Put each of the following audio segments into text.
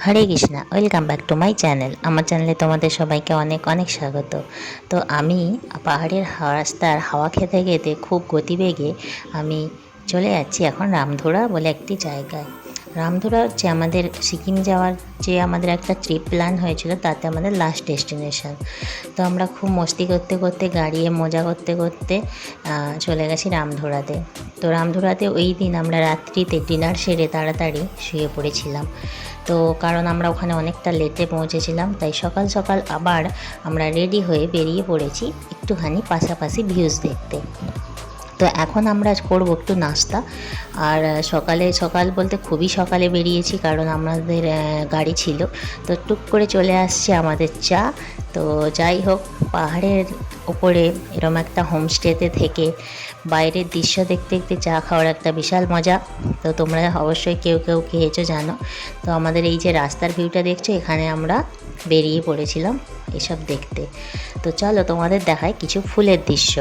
Hare Krishna, welcome back to my channel. আমার চ্যানেলে তোমাদের সবাইকে অনেক অনেক স্বাগত। তো আমি পাহাড়ের রাস্তার হাওয়া খেতে খেতে খুব গতিবেগে আমি চলে যাচ্ছি এখন রামধুরা বলে একটি জায়গায়। রামধুরা হচ্ছে আমাদের সিকিম যাওয়ার যে আমাদের একটা ট্রিপ প্ল্যান হয়েছিল, তাতে আমাদের লাস্ট ডেস্টিনেশন। তো আমরা খুব মস্তি করতে করতে, গাড়িয়ে মজা করতে করতে চলে গেছি রামধুরাতে। তো রামধুরাতে ওই দিন আমরা রাত্রিতে ডিনার সেরে তাড়াতাড়ি শুয়ে পড়েছিলাম। তো কারণ আমরা ওখানে অনেকটা লেটে পৌঁছেছিলাম, তাই সকাল সকাল আবার আমরা রেডি হয়ে বেরিয়ে পড়েছি একটুখানি পাশাপাশি ভিউজ দেখতে। তো এখন আমরা করব একটু নাস্তা। আর সকাল বলতে খুবই সকালে বেরিয়েছি, কারণ আমাদের গাড়ি ছিল। তো টুক করে চলে আসছে আমাদের চা। তো যাই হোক, পাহাড়ের ওপরে এরম একটা হোমস্টেতে থেকে বাইরের দৃশ্য দেখতে দেখতে চা খাওয়ার একটা বিশাল মজা। তো তোমরা অবশ্যই কেউ কেউ খেয়েছো জানো। তো আমাদের এই যে রাস্তার ভিউটা দেখছো, এখানে আমরা বেরিয়ে পড়েছিলাম এসব দেখতে। তো চলো তোমাদের দেখায় কিছু ফুলের দৃশ্য।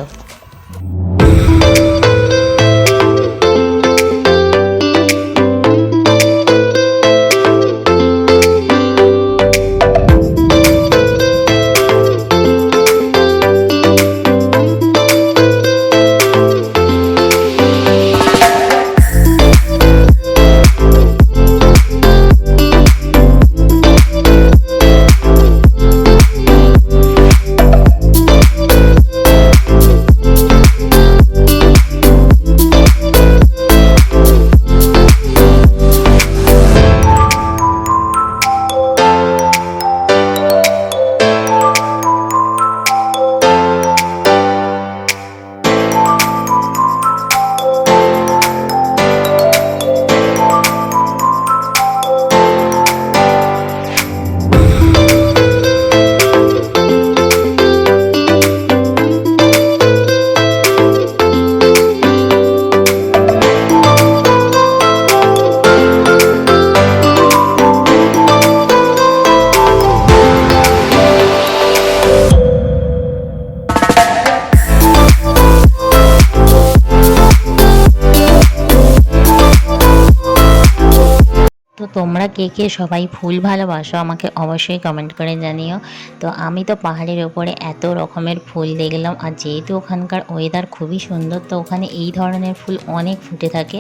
তো তোমরা কে কে সবাই ফুল ভালোবাসো আমাকে অবশ্যই কমেন্ট করে জানিও। তো আমি তো পাহাড়ের ওপরে এত রকমের ফুল দেখলাম, আর যেহেতু ওখানকার ওয়েদার খুবই সুন্দর, তো ওখানে এই ধরনের ফুল অনেক ফুটে থাকে।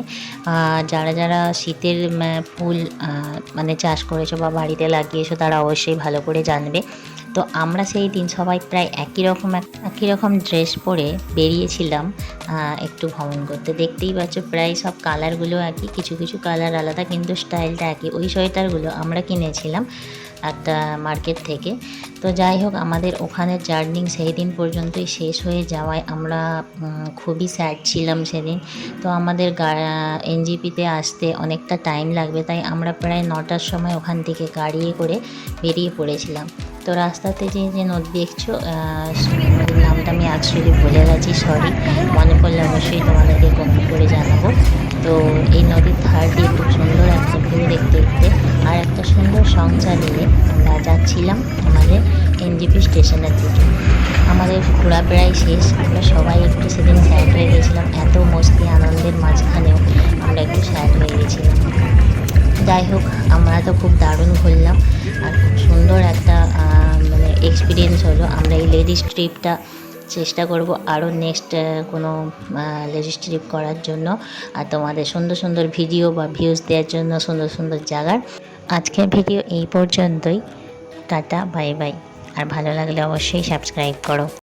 যারা যারা শীতের ফুল মানে চাষ করেছো বা বাড়িতে লাগিয়েছো, তারা অবশ্যই ভালো করে জানবে। তো আমরা সেই দিন সবাই প্রায় একই রকম ড্রেস পরে বেরিয়েছিলাম একটু ভ্রমণ করতে। দেখতেই পাচ্ছ প্রায় সব কালারগুলো একই, কিছু কিছু কালার আলাদা, কিন্তু স্টাইলটা একই। ওই সোয়েটারগুলো আমরা কিনেছিলাম একটা মার্কেট থেকে। তো যাই হোক, আমাদের ওখানের জার্নি সেই দিন পর্যন্তই শেষ হয়ে যাওয়ায় আমরা খুবই স্যাড ছিলাম সেদিন। তো আমাদের এনজিপিতে আসতে অনেকটা টাইম লাগবে, তাই আমরা প্রায় 9টার সময় ওখান থেকে গাড়িয়ে করে বেরিয়ে পড়েছিলাম। তো রাস্তাতে যে নদী দেখছো, নদীর নামটা আমি অ্যাকচুয়ালি ভুলে গেছি, সরি। মনে পড়লে অবশ্যই তোমাদেরকে কমেন্ট করে জানাবো। তো এই নদীর ধার দিয়ে খুব সুন্দর একটা ভিউ দেখতে দেখতে আর একটা সুন্দর সং চালিয়ে আমরা যাচ্ছিলাম আমাদের এনজিপি স্টেশনের দিকে। আমাদের ঘোরা প্রায় শেষ। আমরা সবাই একটু সেদিন স্যাড হয়ে গেছিলাম, এত মস্তি আনন্দের মাঝখানেও আমরা একটু স্যাড হয়ে গেছিলাম। যাই হোক, আমরা তো খুব দারুণ ঘুরলাম আর খুব সুন্দর একটা মানে এক্সপিরিয়েন্স হলো। আমরা এই লেডিস ট্রিপটা চেষ্টা করব আরও নেক্সট কোনো লেডিস ট্রিপ করার জন্য, আর তোমাদের সুন্দর সুন্দর ভিডিও বা ভিউজ দেওয়ার জন্য সুন্দর সুন্দর জায়গার। আজকের ভিডিও এই পর্যন্তই। Tata, bye bye. আর ভালো লাগলে অবশ্যই সাবস্ক্রাইব করো।